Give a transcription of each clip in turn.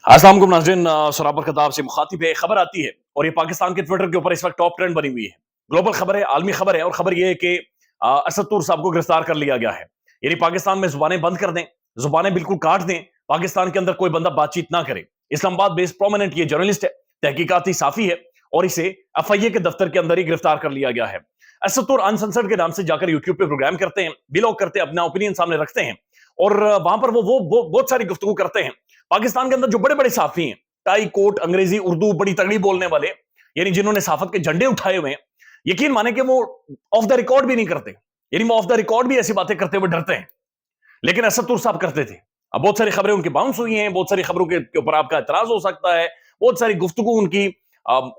अस्सलाम वालेकुम नाज़रीन, सराबर खताब से मुखातिब है। खबर आती है और ये पाकिस्तान के ट्विटर के ऊपर इस वक्त टॉप ट्रेंड बनी हुई है। ग्लोबल खबर है, आलमी खबर है और खबर ये है कि असद तुर साहब को गिरफ्तार कर लिया गया है। यानी पाकिस्तान में जुबानें बंद कर दें, जुबानें बिल्कुल काट दें, पाकिस्तान के अंदर कोई बंदा बातचीत ना करे। इस्लामाबाद बेस्ड प्रोमिनेंट ये जर्नलिस्ट है, तहकीकाती साफी है और इसे एफआईए के दफ्तर के अंदर ही गिरफ्तार कर लिया गया है। असद तुर अनसंसर्ड के नाम से जाकर यूट्यूब पे प्रोग्राम करते हैं, बिलॉग करते हैं, अपना ओपिनियन सामने रखते हैं और वहां पर वो बहुत सारी गुफ्तगू करते हैं। पाकिस्तान के अंदर जो बड़े बड़े साफी हैं, टाई कोट अंग्रेजी उर्दू बड़ी तगड़ी बोलने वाले, यानी जिन्होंने साफत के झंडे उठाए हुए हैं, यकीन माने कि वो ऑफ द रिकॉर्ड भी नहीं करते। यानी वो ऑफ द रिकॉर्ड भी ऐसी बातें करते हुए डरते हैं, लेकिन असद तुर साहब करते थे। अब बहुत सारी खबरें उनकी बाउंस हुई हैं, बहुत सारी खबरों के ऊपर आपका एतराज हो सकता है, बहुत सारी गुफ्तगू उनकी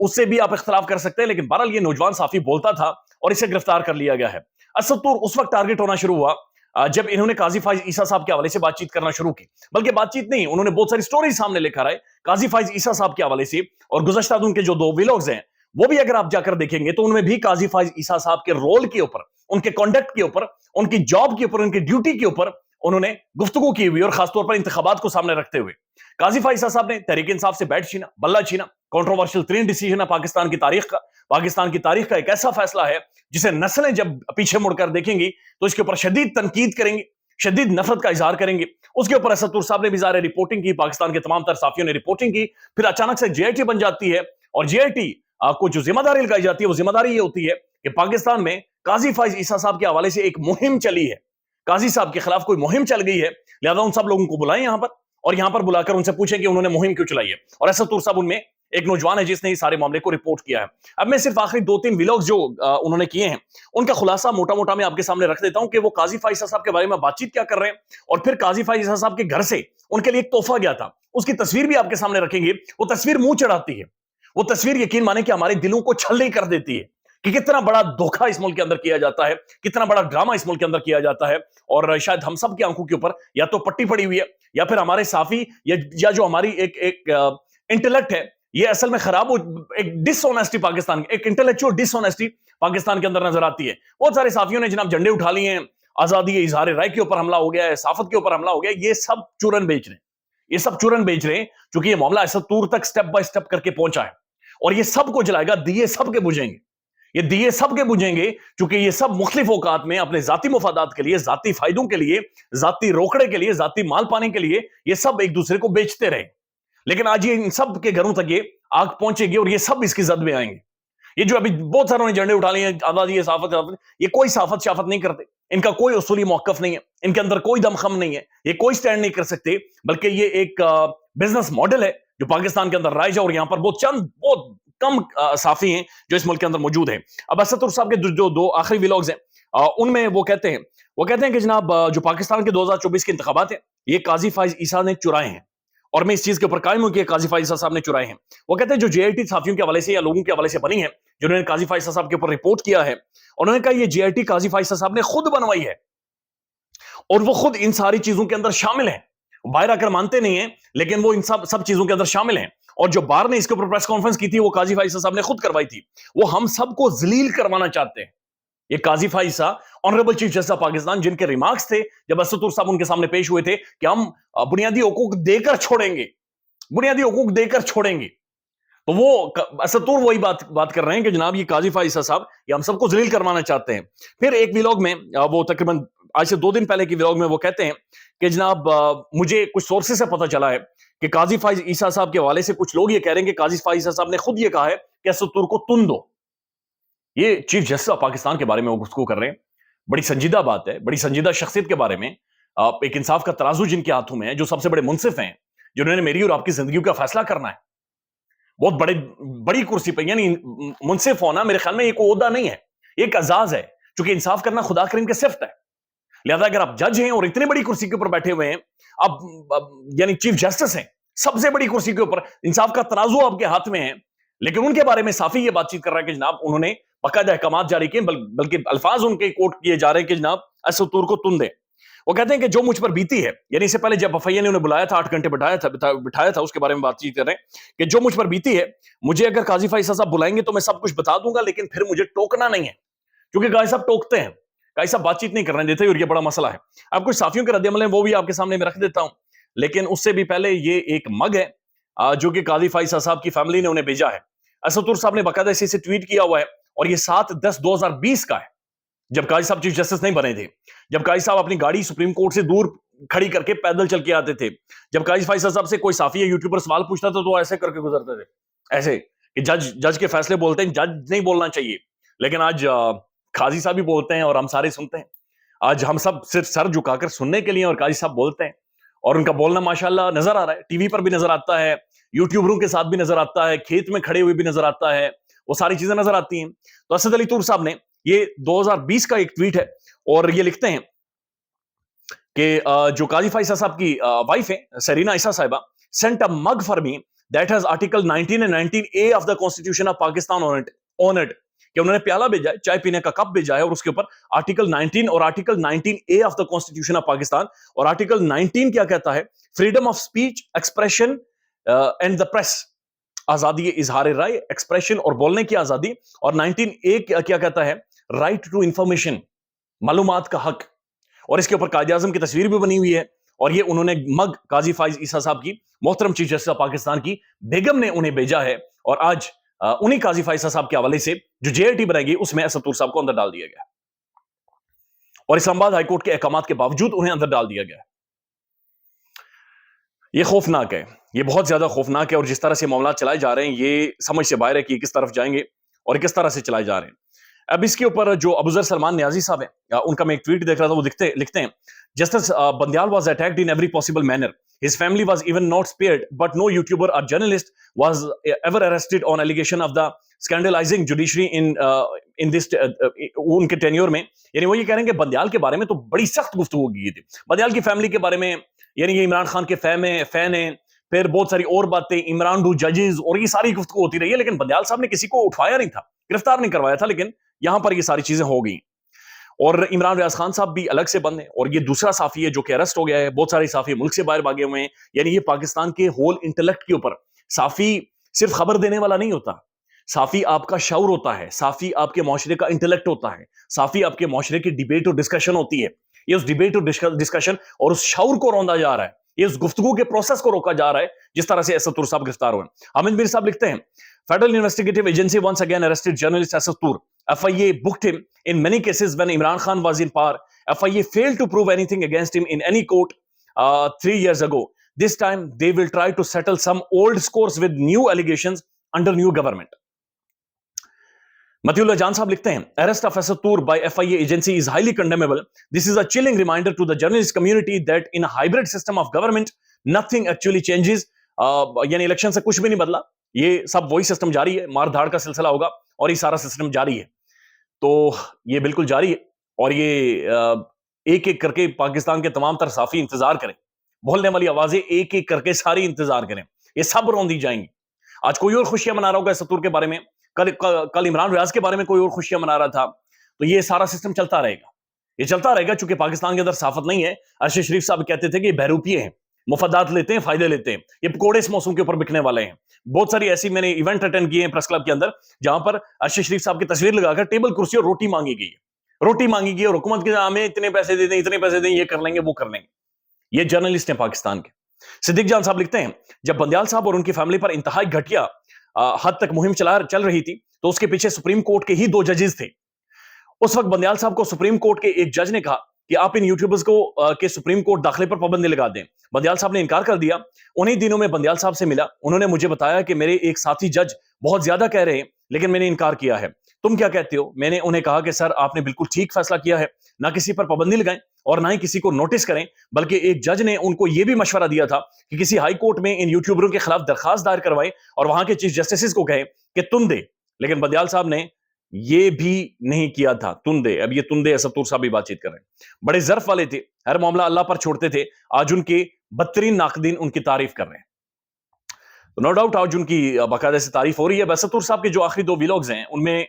उससे भी आप इख्तलाफ कर सकते हैं, लेकिन बहरहाल ये नौजवान साफी बोलता था और इसे गिरफ्तार कर लिया गया है। असद तुर उस वक्त टारगेट होना शुरू हुआ जब इन्होंने काजी फाइज ईसा साहब के हवाले से बातचीत करना शुरू की। बल्कि बातचीत नहीं, उन्होंने बहुत सारी स्टोरी सामने लेकर आए काजी फाइज ईसा साहब के हवाले से। और गुज़श्ता दिन के जो 2 व्लॉग्स हैं, वो भी अगर आप जाकर देखेंगे तो उनमें भी काजी फाइज ईसा साहब के रोल के ऊपर, उनके कॉन्डक्ट के ऊपर, उनकी जॉब के ऊपर, उनकी ड्यूटी के ऊपर उन्होंने गुफ्तगू की हुई और खासतौर पर इंतखाबात को सामने रखते हुए। काजी फाइज ईसा साहब ने तहरीक इंसाफ से बैठ छीना, बल्ला छीना, कंट्रोवर्शियल तरीन डिसीजन है पाकिस्तान की तारीख का। पाकिस्तान की तारीख का एक ऐसा फैसला है जिसे नस्लें जब पीछे मुड़कर देखेंगी तो इसके ऊपर शदीद तनकीद करेंगी, शदीद नफरत का इजहार करेंगे। उसके ऊपर असद तुर साहब ने भी ज़ाहिर रिपोर्टिंग की, पाकिस्तान के तमाम तर साफियों ने रिपोर्टिंग की। फिर अचानक से जेआईटी बन जाती है और जेआईटी को जो जिम्मेदारी लगाई जाती है, वो जिम्मेदारी ये होती है कि पाकिस्तान में काजी फाइज ईसा साहब के हवाले से एक मुहिम चली है, काजी साहब के खिलाफ कोई मुहिम चल गई है, लिहाजा उन सब लोगों को बुलाएं यहां पर और यहां पर बुलाकर उनसे पूछें कि उन्होंने मुहिम क्यों चलाई है। और असद तुर साहब उनमें एक नौजवान है जिसने इस सारे मामले को रिपोर्ट किया है। अब मैं सिर्फ आखिरी 2-3 व्लॉग्स जो उन्होंने किए हैं, उनका खुलासा मोटा मोटा मैं आपके सामने रख देता हूं कि वो काजी फाइज साहब के बारे में बातचीत क्या कर रहे हैं। और फिर काजी फाइज साहब के घर से उनके लिए एक तोहफा गया था, उसकी तस्वीर भी आपके सामने रखेंगे। वो तस्वीर मुंह चढ़ाती है, वो तस्वीर यकीन माने कि हमारे दिलों को छल्ले कर देती है कि कितना बड़ा धोखा इस मुल्क के अंदर किया जाता है, कितना बड़ा ड्रामा इस मुल्क के अंदर किया जाता है। और शायद हम सब की आंखों के ऊपर या तो पट्टी पड़ी हुई है या फिर हमारे साफी या जो हमारी एक इंटेलेक्ट है, ये असल में खराब हो, एक डिसऑनेस्टी पाकिस्तान की, एक इंटेलेक्चुअल डिसऑनेस्टी पाकिस्तान के अंदर नजर आती है। बहुत सारे साफियों ने जनाब झंडे उठा लिए हैं, आजादी इजहार राय के ऊपर हमला हो गया है, साफत के ऊपर हमला हो गया है। ये सब चूरन बेच रहे हैं, ये सब चूरन बेच रहे हैं, क्योंकि ये मामला असद तूर तक स्टेप बाय स्टेप करके पहुंचा है और ये सबको जलाएगा, दिए सबके बुझेंगे, ये दिए सबके बुझेंगे, क्योंकि ये सब मुख्तलिफ औकात में अपने जाती मुफादात के लिए, जाती फायदों के लिए, जाती रोकड़े के लिए, जाती माल पाने के लिए ये सब एक दूसरे को बेचते रहे। लेकिन आज ये इन सब के घरों तक ये आग पहुंचेगी और ये सब इसकी जद में आएंगे। ये जो अभी बहुत सारों ने झंडे उठा लिए हैं, आजादी है, साफत, ये कोई साफत शाफत नहीं करते, इनका कोई उसूली मौकफ नहीं है, इनके अंदर कोई दमखम नहीं है, ये कोई स्टैंड नहीं कर सकते, बल्कि ये एक बिजनेस मॉडल है जो पाकिस्तान के अंदर राइज है। और यहां पर बहुत कम साफी हैं जो इस मुल्क के अंदर मौजूद हैं। अब असद तुर साहब के जो 2 आखिरी व्लॉग्स हैं, उनमें वो कहते हैं कि जनाब जो पाकिस्तान के 2024 के इंतखाबात हैं, ये काजी फाइज ईसा ने चुराए हैं और मैं इस चीज के ऊपर कायम हूं कि काजी फाइज साहब ने चुराए हैं। वो कहते हैं जो जेआईटी साफियों के हवाले से या लोगों के हवाले से बनी है, जिन्होंने काजी फाइज साहब के ऊपर रिपोर्ट किया है, उन्होंने कहा ये जेआईटी काजी फाइज साहब ने खुद बनवाई है और वो खुद इन सारी चीजों के अंदर शामिल है। बाहर आकर मानते नहीं है, लेकिन वो इन सब चीजों के अंदर शामिल हैं। और जो बार ने इसके ऊपर प्रेस कॉन्फ्रेंस की थी, वो काजी फाइज साहब ने खुद करवाई थी। वो हम सबको जलील करवाना चाहते हैं। ये काजी फाइसा, honourable chief justice of Pakistan, जिनके रिमार्क्स थे जब असद तुर साहब उनके सामने पेश हुए थे कि हम बुनियादी हुकूक देकर छोड़ेंगे, बुनियादी हुकूक देकर छोड़ेंगे, तो वो असद तुर वही बात कर रहे हैं कि जनाब ये काजी फाइसा साहब ये हम सबको जलील करवाना चाहते हैं। फिर एक व्लॉग में वो तकरीबन आज से 2 दिन पहले की व्लॉग में वो कहते हैं कि जनाब मुझे कुछ सोर्सेस से पता चला है कि काजी फाइज ईसा साहब के हवाले से कुछ लोग ये कह रहे हैं कि काजी फाइज ईसा साहब ने खुद ये कहा है कि असद तुर को तुन दो। ये चीफ जस्टिस ऑफ पाकिस्तान के बारे में वो गुफ्तगू कर रहे हैं। बड़ी संजीदा बात है, बड़ी संजीदा शख्सियत के बारे में। एक इंसाफ का तराजू जिनके हाथों में है, जो सबसे बड़े मुंसिफ हैं, जिन्होंने मेरी और आपकी जिंदगी का फैसला करना है, बहुत बड़ी कुर्सी पर, यानी मुंसिफ होना मेरे ख्याल में एक ओहदा नहीं है, एक एजाज है, क्योंकि इंसाफ करना खुदा करीम की सिफ्त है। लिहाजा अगर आप जज हैं और इतनी बड़ी कुर्सी के ऊपर बैठे हुए हैं, आप यानी चीफ जस्टिस हैं, सबसे बड़ी कुर्सी के ऊपर, इंसाफ का तराजू आपके हाथ में है, लेकिन उनके बारे में साफी ये बातचीत कर रहा है कि जनाब उन्होंने बाकायदा अहकाम जारी किए, बल्कि अल्फाज उनके कोट किए जा रहे हैं कि जनाब असद तुर को तुन दे। वो कहते हैं कि जो मुझ पर बीती है, यानी इससे पहले जब एफआईए ने उन्हें बुलाया था, 8 घंटे बिठाया था, उसके बारे में बातचीत कर रहे हैं कि जो मुझ पर बीती है, मुझे अगर काजी फाइज साहब बुलाएंगे तो मैं सब कुछ बता दूंगा, लेकिन फिर मुझे टोकना नहीं है, क्योंकि काजी साहब टोकते हैं, काजी साहब बातचीत नहीं करने देते और ये बड़ा मसला है। अब कुछ साफियों के रद्द अमल है, वो भी आपके सामने मैं रख देता हूं, लेकिन उससे भी पहले ये एक मग है जो कि काजी फाइसा साहब की फैमिली ने उन्हें भेजा है। असदुर साहब ने बाकायदा इसे ट्वीट किया हुआ है और ये 7/10/2020 का है, जब काजी साहब चीफ जस्टिस नहीं बने थे, जब काजी साहब अपनी गाड़ी सुप्रीम कोर्ट से दूर खड़ी करके पैदल चल के आते थे, जब काजी फाइसा साहब से कोई साफी या यूट्यूबर सवाल पूछता था तो ऐसे करके गुजरते थे, ऐसे कि जज के फैसले बोलते हैं, जज नहीं बोलना चाहिए। लेकिन आज काजी साहब भी बोलते हैं और हम सारे सुनते हैं। आज हम सब सिर्फ सर झुकाकर सुनने के लिए और काजी साहब बोलते हैं, और उनका बोलना माशाल्लाह नजर आ रहा है, टीवी पर भी नजर आता है, यूट्यूबरों के साथ भी नजर आता है, खेत में खड़े हुए भी नजर आता है, वो सारी चीजें नजर आती हैं। तो असद अली तूर साहब ने ये 2020 का एक ट्वीट है और ये लिखते हैं कि जो काजी फाइसा साहब की वाइफ है सरीना ईसा साहिबा sent a mug for me that has article 19 and 19A of the constitution of Pakistan on it, कि उन्होंने प्याला भेजा है, चाय पीने का कप भेजा है और उसके ऊपर आर्टिकल 19 और article 19A of the constitution of Pakistan, और आर्टिकल 19 क्या कहता है, freedom of speech, expression and the press, आजादी इजहार राय, एक्सप्रेशन और बोलने की आजादी, और 19A क्या कहता है, राइट टू इंफॉर्मेशन, मालूमात का हक। और इसके ऊपर कायदे आजम की तस्वीर भी बनी हुई है और ये उन्होंने मग काजी फाइज ईसा साहब की, मोहतरम चीफ जस्टिस ऑफ पाकिस्तान की बेगम ने उन्हें भेजा है, और आज उन्हीं काजी फाइसा साहब के हवाले से जो JIT बनाई गई उसमें असद तूर साहब को अंदर डाल दिया गया और इस्लामाबाद हाईकोर्ट के अहकामात के बावजूद उन्हें अंदर डाल दिया गया। ये खौफनाक है, ये बहुत ज्यादा खौफनाक है, और जिस तरह से मामला चलाए जा रहे हैं ये समझ से बाहर है कि किस तरफ जाएंगे और किस तरह से चलाए जा रहे हैं। अब इसके ऊपर जो अबूजर सलमान न्याजी साहब है, उनका मैं एक ट्वीट देख रहा था, वो लिखते हैं, justice Bandial was attacked in every possible manner, his family was even not spared, but no YouTuber or journalist was ever arrested on allegation of the scandalizing judiciary in this उनके टेन्योर में। यानी वो ये कह रहे हैं कि बंदियाल के बारे में तो बड़ी सख्त गुफ्तगू की थी, बंदियाल की फैमिली के बारे में, यानी ये इमरान खान के फैन है, फिर बहुत सारी और बातें, इमरान डू जजेस, और ये सारी गुफ्तगू होती रही है, लेकिन बंदियाल साहब ने किसी को उठाया नहीं था, गिरफ्तार नहीं करवाया था, लेकिन यहां पर ये सारी चीजें हो गई। और इमरान रियाज खान साहब भी अलग से बंद है, और ये दूसरा साफी है जो कि अरेस्ट हो गया है, बहुत सारे साफी मुल्क से बाहर भागे हुए हैं। यानी ये पाकिस्तान के होल इंटेलेक्ट के ऊपर, साफी सिर्फ खबर देने वाला नहीं होता, साफी आपका शऊर होता है, साफी आपके माशरे का इंटेलेक्ट होता है, साफी आपके माशरे की डिबेट और डिस्कशन होती है। ये उस डिबेट और डिस्कशन और उस शऊर को रौंदा जा रहा है, ये उस गुफ्तगू के प्रोसेस को रोका जा रहा है, जिस तरह से असद तूर साहब गिरफ्तार हुए। हामिद मीर साहब लिखते हैं, federal investigative agency once again arrested journalist Asad Tur. FIA booked him in many cases when Imran Khan was in power. FIA failed to prove anything against him in any court 3 years ago. This time they will try to settle some old scores with new allegations under new government. Matiullah Jan साहब लिखते हैं, arrest of Asad Tur by FIA agency is highly condemnable. This is a chilling reminder to the journalist community that in a hybrid system of government nothing actually changes. यानी election से कुछ भी नहीं बदला, ये सब वही सिस्टम जारी है, मार धाड़ का सिलसिला होगा और ये सारा सिस्टम जारी है। तो ये बिल्कुल जारी है, और ये एक एक करके पाकिस्तान के तमाम तर साफी इंतजार करें, बोलने वाली आवाजें एक एक करके सारी इंतजार करें, ये सब रौंदी जाएंगी। आज कोई और खुशियां मना रहा होगा असद तूर के बारे में, कल इमरान रियाज के बारे में कोई और खुशियां मना रहा था, तो ये सारा सिस्टम चलता रहेगा, ये चलता रहेगा, चूंकि पाकिस्तान के अंदर साफत नहीं है। अरशद शरीफ साहब कहते थे कि बहरूपिये हैं, मुफादात लेते हैं, फायदे लेते हैं, ये पकोड़े इस मौसम के ऊपर बिकने वाले हैं। बहुत सारी ऐसी मैंने इवेंट अटेंड किए हैं प्रेस क्लब के अंदर, जहां पर अरशद शरीफ साहब की तस्वीर लगाकर टेबल कुर्सी और रोटी मांगी गई है, रोटी मांगी गई और हुकूमत के हमें इतने पैसे दे दें, इतने पैसे दें, ये कर लेंगे, वो कर लेंगे। ये जर्नलिस्ट हैं पाकिस्तान के। सिद्दीक जान साहब लिखते हैं, जब बंदियाल साहब और उनकी फैमिली पर इंतहाई घटिया हद तक मुहिम चल रही थी, तो उसके पीछे सुप्रीम कोर्ट के ही 2 जजेस थे। उस वक्त बंदियाल साहब को सुप्रीम कोर्ट के एक जज ने कहा कि आप इन यूट्यूबर्स को के सुप्रीम कोर्ट दाखिले पर पाबंदी लगा दें। बंदियाल साहब ने इनकार कर दिया। उन्हीं दिनों में बंदियाल साहब से मिला, उन्होंने मुझे बताया कि मेरे एक साथी जज बहुत ज्यादा कह रहे हैं, लेकिन मैंने इनकार किया है। तुम क्या कहते हो? मैंने उन्हें कहा कि सर आपने बिल्कुल ठीक फैसला किया है, ना किसी पर पाबंदी लगाएं और ना ही किसी को नोटिस करें, बल्कि एक जज ने उनको यह भी मशवरा दिया था कि किसी हाई कोर्ट में इन यूट्यूबरों के खिलाफ दरखास्त दायर करवाएं और वहां के चीफ जस्टिस को कहें कि तुम दे। लेकिन बंदियाल साहब ने ये भी नहीं किया था, तुंदे। अब ये तुंदे असद तूर साहब भी बातचीत कर रहे हैं, बड़े जर्फ वाले थे, हर मामला अल्लाह पर छोड़ते थे। आज उनके बदतरीन नाकदीन उनकी तारीफ कर रहे हैं, तो नो डाउट आज उनकी बाकायदा से तारीफ हो रही है। असद तूर साहब के जो आखिरी 2 व्लॉग्स हैं, उनमें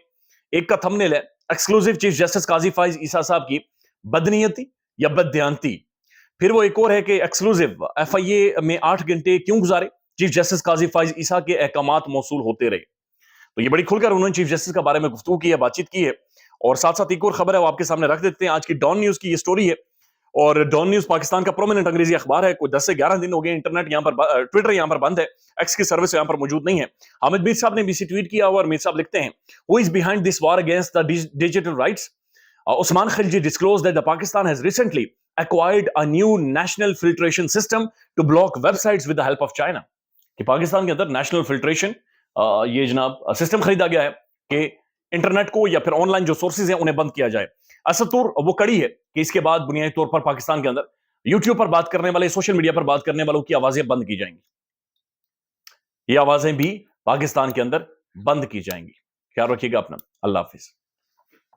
एक का थंबनेल है एक्सक्लूसिव चीफ जस्टिस काजी फाइज ईसा साहब की बदनीयती या बदध्यानती। फिर वो एक और है कि एक्सक्लूसिव FIA में 8 घंटे क्यों गुजारे, चीफ जस्टिस काजी फाइज ईसा के अहकामात मौसूल होते रहे। तो ये बड़ी खुलकर उन्होंने चीफ जस्टिस के बारे में गुफ्तगू की है, बातचीत की है। और साथ साथ एक और खबर है वो आपके सामने रख देते हैं। आज की डॉन न्यूज की ये स्टोरी है, اور ڈان نیوز پاکستان کا پرومیننٹ انگریزی اخبار ہے, کوئی 10 سے 11 دن ہو گئے انٹرنیٹ یہاں پر, ٹویٹر یہاں پر بند ہے, ایکس کی سروس یہاں پر موجود نہیں ہے. حامد میر صاحب نے بھی ٹویٹ کیا ہوا, اور میر صاحب لکھتے ہیں, who is behind this war against the digital rights? Usman Khalji disclosed that the Pakistan has recently acquired a new national filtration system to block websites with the help of China. کہ پاکستان کے اندر national filtration یہ جناب system خریدا گیا ہے کہ internet کو یا پھر آن لائن جو سورسز ہیں انہیں بند کیا جائے. اسطور وہ کڑی ہے کہ اس کے بعد بنیادی طور پر پاکستان کے اندر یوٹیوب پر بات کرنے والے, سوشل میڈیا پر بات کرنے والوں کی آوازیں بند کی جائیں گی. یہ آوازیں بھی پاکستان کے اندر بند کی جائیں گی. خیال رکھیے گا اپنا. اللہ حافظ.